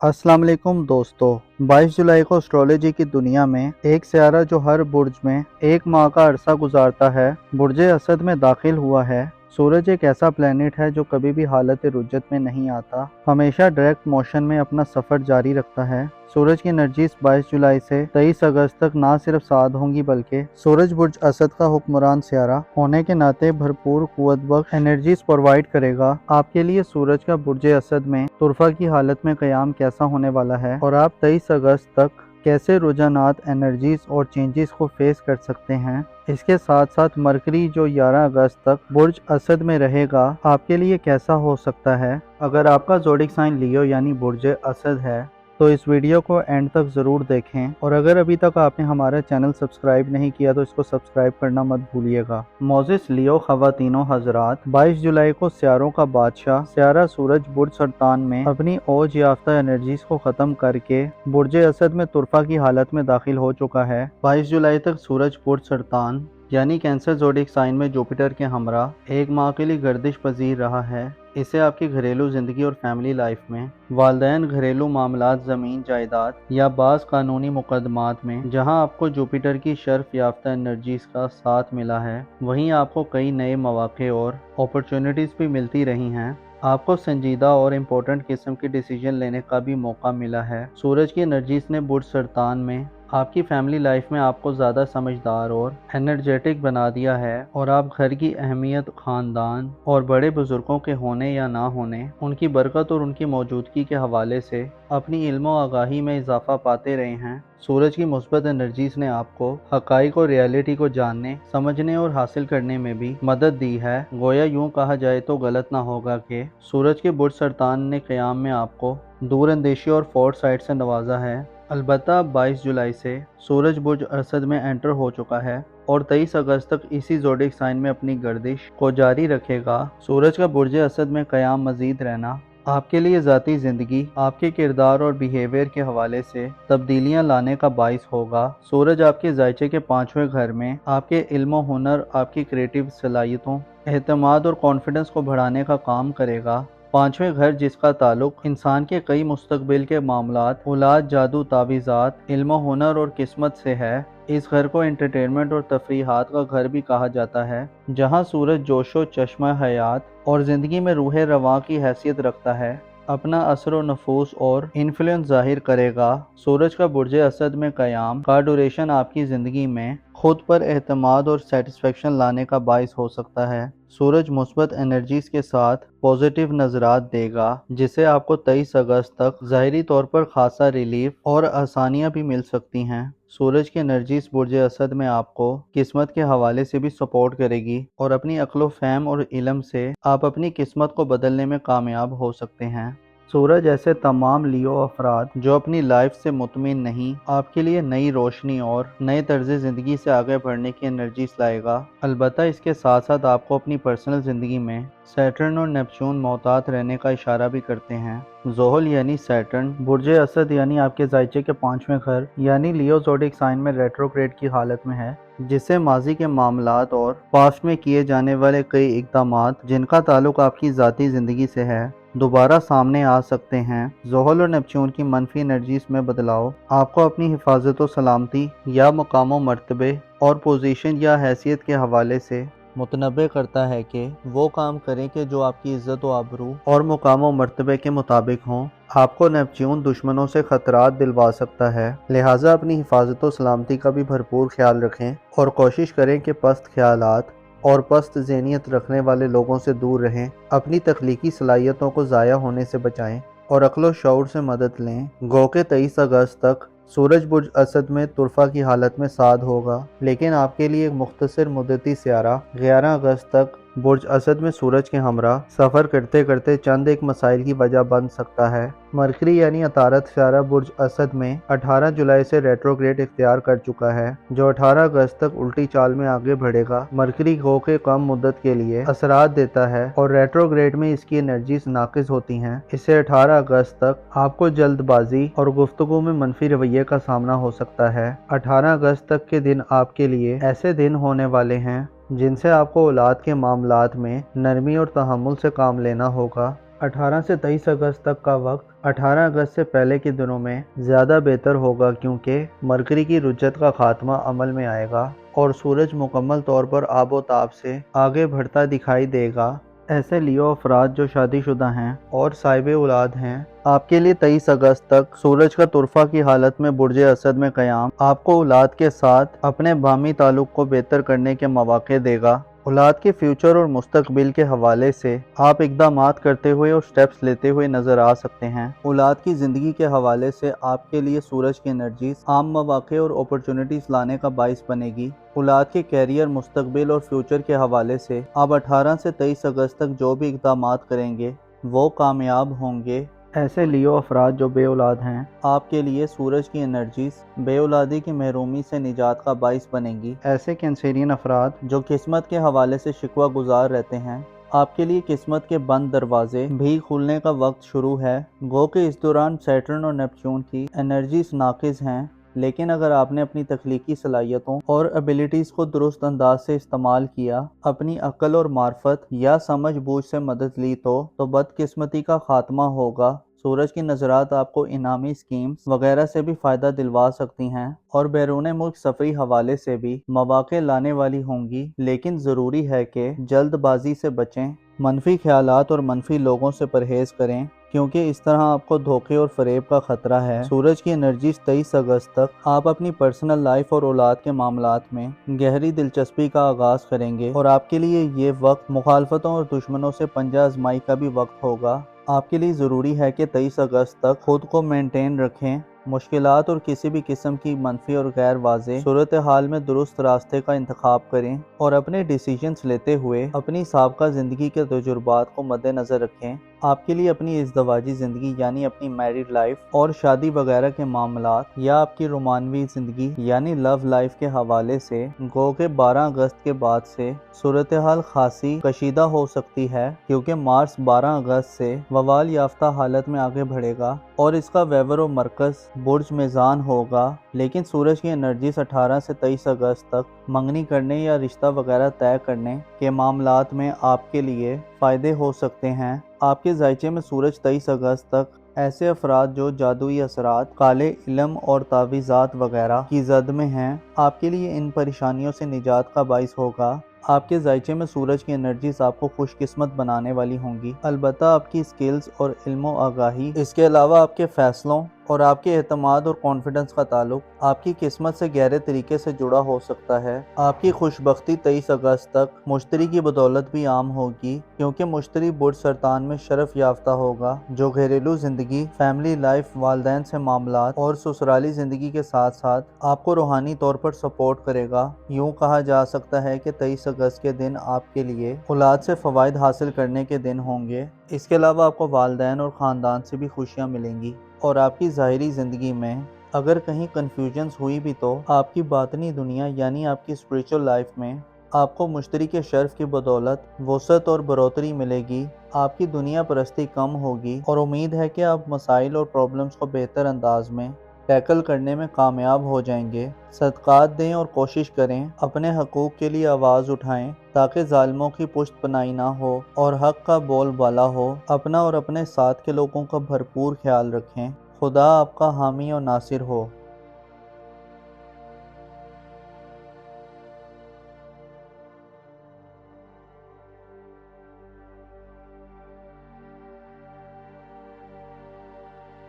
अस्सलाम वालेकुम दोस्तों। 22 जुलाई को एस्ट्रोलॉजी की दुनिया में एक सियारा जो हर बुर्ज में एक माह का अरसा गुजारता है, बुर्ज असद में दाखिल हुआ है। सूरज एक ऐसा प्लेनेट है जो कभी भी हालत रुज्जत में नहीं आता, हमेशा डायरेक्ट मोशन में अपना सफ़र जारी रखता है। सूरज की एनर्जीज 22 जुलाई से 23 अगस्त तक ना सिर्फ साथ होंगी बल्कि सूरज बुर्ज असद का हुक्मरान सियारा होने के नाते भरपूर कुव्वत बख्श एनर्जीज प्रोवाइड करेगा। आपके लिए सूरज का बुर्ज असद में तुरफा की हालत में क़याम कैसा होने वाला है और आप 23 अगस्त तक कैसे रुझानात, एनर्जीज और चेंजेस को फेस कर सकते हैं। इसके साथ साथ मरकरी जो 11 अगस्त तक बुर्ज असद में रहेगा आपके लिए कैसा हो सकता है। अगर आपका ज़ोडिक साइन लियो यानी बुर्ज असद है तो इस वीडियो को एंड तक ज़रूर देखें, और अगर अभी तक आपने हमारा चैनल सब्सक्राइब नहीं किया तो इसको सब्सक्राइब करना मत भूलिएगा। मोजिस लियो ख़वातीनो हजरात, 22 जुलाई को सियारों का बादशाह सियारा सूरज बुर्ज सरतान में अपनी ओज याफ्ता एनर्जीज को ख़त्म करके बुर्ज असद में तुरफा की हालत में दाखिल हो चुका है। 22 जुलाई तक सूरज बुर्ज सरतान यानी कैंसर ज़ोडिक साइन में जुपिटर के हमरा एक माह के लिए गर्दिश पजीर रहा है। इसे आपकी घरेलू ज़िंदगी और फैमिली लाइफ में वालदैन, घरेलू मामलात, ज़मीन जायदाद या बाज़ कानूनी मुकदमात में जहां आपको जुपिटर की शर्फ याफ्ता एनर्जीज का साथ मिला है, वहीं आपको कई नए मौक़े और अपॉर्चुनिटीज़ भी मिलती रही हैं। आपको संजीदा और इम्पोर्टेंट किस्म के डिसीजन लेने का भी मौका मिला है। सूरज की एनर्जीज ने बुर्ज सरतान में आपकी फैमिली लाइफ में आपको ज़्यादा समझदार और एनर्जेटिक बना दिया है, और आप घर की अहमियत, ख़ानदान और बड़े बुज़ुर्गों के होने या ना होने, उनकी बरकत और उनकी मौजूदगी के हवाले से अपनी इल्म और आगाही में इजाफा पाते रहे हैं। सूरज की मुस्बत एनर्जीज ने आपको हक़ाइक़ और रियलिटी को जानने, समझने और हासिल करने में भी मदद दी है। गोया यूँ कहा जाए तो गलत ना होगा कि सूरज के बुर्ज सरतान ने क़याम में आपको दूर अंदेशी और फोर्ट साइड से नवाजा है। अलबत्ता 22 जुलाई से सूरज बुर्ज असद में एंटर हो चुका है और 23 अगस्त तक इसी ज़ोडिक साइन में अपनी गर्दिश को जारी रखेगा। सूरज का बुर्ज असद में क़याम मज़ीद रहना आपके लिए ज़ाती ज़िंदगी, आपके किरदार और बिहेवियर के हवाले से तब्दीलियाँ लाने का बाइस होगा। सूरज आपके ज़ायचे के 5वें घर में आपके इल्म, हुनर, आपकी क्रिएटिव सलाहियतों, एतमाद और कॉन्फिडेंस को बढ़ाने का काम करेगा। 5वें घर जिसका ताल्लुक इंसान के कई मुस्तकबिल के मामलात, औलाद, जादू, तावीज़ात, इल्म, हुनर और किस्मत से है। इस घर को एंटरटेनमेंट और तफरीहात का घर भी कहा जाता है, जहां सूरज जोशो, चश्मा हयात और ज़िंदगी में रूह रवां की हैसियत रखता है, अपना असर व नफूस और इन्फ्लुएंस ज़ाहिर करेगा। सूरज का बुर्ज असद में क़याम का ड्यूरेशन आपकी ज़िंदगी में खुद पर एतमाद और सेटिस्फेक्शन लाने का बाइस हो सकता है। सूरज मुस्बत एनर्जीज के साथ पॉजिटिव नजरात देगा, जिससे आपको 23 अगस्त तक ज़ाहिरी तौर पर खासा रिलीफ और आसानियाँ भी मिल सकती हैं। सूरज की एनर्जीज बुर्ज असद में आपको किस्मत के हवाले से भी सपोर्ट करेगी, और अपनी अक्ल व फहम और इल्म से आप अपनी किस्मत को बदलने में कामयाब हो सकते हैं। सूरज ऐसे तमाम लियो अफराद जो अपनी लाइफ से मुतमिन नहीं, आपके लिए नई रोशनी और नए तर्ज ज़िंदगी से आगे बढ़ने की एनर्जीज लाएगा। अलबत्ता इसके साथ साथ आपको अपनी पर्सनल ज़िंदगी में सैटर्न और नेपच्यून मोहतात रहने का इशारा भी करते हैं। ज़ोहल यानी सैटर्न बुर्ज असद यानी आपके ज़ायचे के 5वें घर यानी लियो ज़ोडिक साइन में रेट्रोग्रेड की हालत में है, जिससे माजी के मामलात और पास्ट में किए जाने वाले कई इक़दामात जिनका ताल्लुक आपकी ज़ाती ज़िंदगी से है दोबारा सामने आ सकते हैं। ज़ोहल और नेपच्यून की मनफी एनर्जीज में बदलाव आपको अपनी हिफाजत व सलामती या मकाम व मर्तबे और पोजीशन या हैसियत के हवाले से मुतनबे करता है कि वो काम करें कि जो आपकी इज़्ज़त व आबरू और मुकाम व मर्तबे के मुताबिक हों। आपको नेपच्यून दुश्मनों से खतरात दिलवा सकता है, लिहाजा अपनी हिफाजत व सलामती का भी भरपूर ख्याल रखें और कोशिश करें कि पस्त ख्यालात और पस्त ज़हनियत रखने वाले लोगों से दूर रहें। अपनी तख्लीकी सलाहियतों को ज़ाया होने से बचाएं और अक्ल शऊर से मदद लें। गो के 23 अगस्त तक सूरज बुर्ज असद में तुरफा की हालत में साध होगा, लेकिन आपके लिए एक मुख्तसर मुद्दती सियारा 11 अगस्त तक बुर्ज असद में सूरज के हमरा सफ़र करते करते चंद एक मसाइल की वजह बन सकता है। मरकरी यानी अतारत सियारा बुर्ज असद में 18 जुलाई से रेट्रोग्रेड इख्तियार कर चुका है, जो 18 अगस्त तक उल्टी चाल में आगे बढ़ेगा। मरकरी गो के कम मुद्दत के लिए असरात देता है और रेट्रोग्रेड में इसकी एनर्जीज नाकिस होती हैं। इससे 18 अगस्त तक आपको जल्दबाजी और गुफ्तगू में मनफी रवैये का सामना हो सकता है। 18 अगस्त तक के दिन आपके लिए ऐसे दिन होने वाले हैं जिनसे आपको औलाद के मामलात में नरमी और तहम्मुल से काम लेना होगा। 18 سے 23 अगस्त तक का वक्त 18 अगस्त से पहले के दिनों में ज़्यादा बेहतर होगा, क्योंकि मरकरी की रुज्जत का खात्मा अमल में आएगा और सूरज मुकम्मल तौर पर आबोताब से आगे बढ़ता दिखाई देगा। ऐसे लियो अफराद जो शादीशुदा हैं और साहिब औलाद हैं, आपके लिए 23 अगस्त तक सूरज का तुरफा की हालत में बुर्ज असद में क़याम आपको औलाद के साथ अपने बामी ताल्लुक़ को बेहतर करने के मौक़े देगा। औलाद के फ्यूचर और मुस्तकबिल के हवाले से आप इक़दामात करते हुए और स्टेप्स लेते हुए नज़र आ सकते हैं। औलाद की ज़िंदगी के हवाले से आपके लिए सूरज की एनर्जीज आम मौक़े और अपॉर्चुनिटीज़ लाने का बाइस बनेगी। औलाद के कैरियर, मुस्तकबिल और फ्यूचर के हवाले से आप 18 से 23 अगस्त तक जो भी इक़दामात करेंगे वो कामयाब होंगे। ऐसे लियो अफराद जो बे औलाद हैं, आपके लिए सूरज की एनर्जीज बे औलादी की महरूमी से निजात का बाइस बनेंगी। ऐसे कैंसेरियन अफराद जो किस्मत के हवाले से शिकवा गुजार रहते हैं, आपके लिए किस्मत के बंद दरवाजे भी खुलने का वक्त शुरू है। गो के इस दौरान सैटर्न और नेपच्यून की एनर्जीज नाकिस हैं, लेकिन अगर आपने अपनी तख्लीकी सलाहियतों और एबिलिटीज़ को दुरुस्त अंदाज से इस्तेमाल किया, अपनी अक्ल और मार्फत या समझ बूझ से मदद ली तो बदकिस्मती का खात्मा होगा। सूरज की नज़रात आपको इनामी स्कीम्स वगैरह से भी फ़ायदा दिलवा सकती हैं और बैरून मुल्क सफरी हवाले से भी मौक़े लाने वाली होंगी, लेकिन ज़रूरी है कि जल्दबाजी से बचें, मनफी ख्यालात और मनफी लोगों से परहेज़ करें, क्योंकि इस तरह आपको धोखे और फरेब का खतरा है। सूरज की एनर्जी 23 अगस्त तक आप अपनी पर्सनल लाइफ और औलाद के मामलात में गहरी दिलचस्पी का आगाज़ करेंगे और आपके लिए ये वक्त मुखालफतों और दुश्मनों से पंजा आजमाई का भी वक्त होगा। आपके लिए ज़रूरी है कि 23 अगस्त तक खुद को मेंटेन रखें, मुश्किलात और किसी भी किस्म की मनफी और गैर वाज़ेह सूरत हाल में दुरुस्त रास्ते का इंतखाब करें और अपने डिसीजंस लेते हुए अपनी साबका ज़िंदगी के तजुर्बात को मद्देनज़र रखें। आपके लिए अपनी इज़्दवाजी ज़िंदगी यानी अपनी मैरिड लाइफ और शादी वगैरह के मामलात या आपकी रोमानवी ज़िंदगी यानी लव लाइफ के हवाले से गो के 12 अगस्त के बाद से सूरत हाल खासी कशीदा हो सकती है, क्योंकि मार्स 12 अगस्त से वबाल याफ्ता हालत में आगे बढ़ेगा और इसका वेवर और मरकज़ बुर्ज मेज़ान होगा। लेकिन सूरज की एनर्जीज 18 से 23 अगस्त तक मंगनी करने या रिश्ता वगैरह तय करने के मामलात में आपके लिए फ़ायदे हो सकते हैं। आपके जायचे में सूरज 23 अगस्त तक ऐसे अफराद जो जादुई असरात, काले इल्म और तावीज़ात वगैरह की जद में हैं, आपके लिए इन परेशानियों से निजात का बाइस होगा। आपके जायचे में सूरज की एनर्जीज आपको खुशकिस्मत बनाने वाली होंगी, अलबत्ता आपकी स्किल्स और इल्मो आगाही, इसके अलावा आपके फैसलों और आपके एतमाद और कॉन्फिडेंस का ताल्लुक आपकी किस्मत से गहरे तरीके से जुड़ा हो सकता है। आपकी खुशबख्ती 23 अगस्त तक मुश्तरी की बदौलत भी आम होगी, क्योंकि मुश्तरी बुर्ज सरतान में शरफ याफ्ता होगा, जो घरेलू ज़िंदगी, फैमिली लाइफ, वालदैन से मामलात और ससुराली ज़िंदगी के साथ साथ आपको रूहानी तौर पर सपोर्ट करेगा। यूँ कहा जा सकता है कि 23 अगस्त के दिन आपके लिए औलाद से फ़वाइद हासिल करने के दिन होंगे। इसके अलावा आपको वालदैन और ख़ानदान से भी खुशियाँ मिलेंगी और आपकी ज़ाहिरी ज़िंदगी में अगर कहीं कन्फ्यूजन्स हुई भी तो आपकी बातनी दुनिया यानी आपकी स्पिरिचुअल लाइफ में आपको मुश्तरी के शर्फ की बदौलत वसअत और बरोतरी मिलेगी। आपकी दुनिया परस्ती कम होगी और उम्मीद है कि आप मसाइल और प्रॉब्लम्स को बेहतर अंदाज में टैकल करने में कामयाब हो जाएंगे। सदक़ात दें और कोशिश करें अपने हकूक़ के लिए आवाज़ उठाएं, ताकि ज़ालिमों की पुश्त पनाही ना हो और हक़ का बोलबाला हो। अपना और अपने साथ के लोगों का भरपूर ख्याल रखें। खुदा आपका हामी और नासिर हो।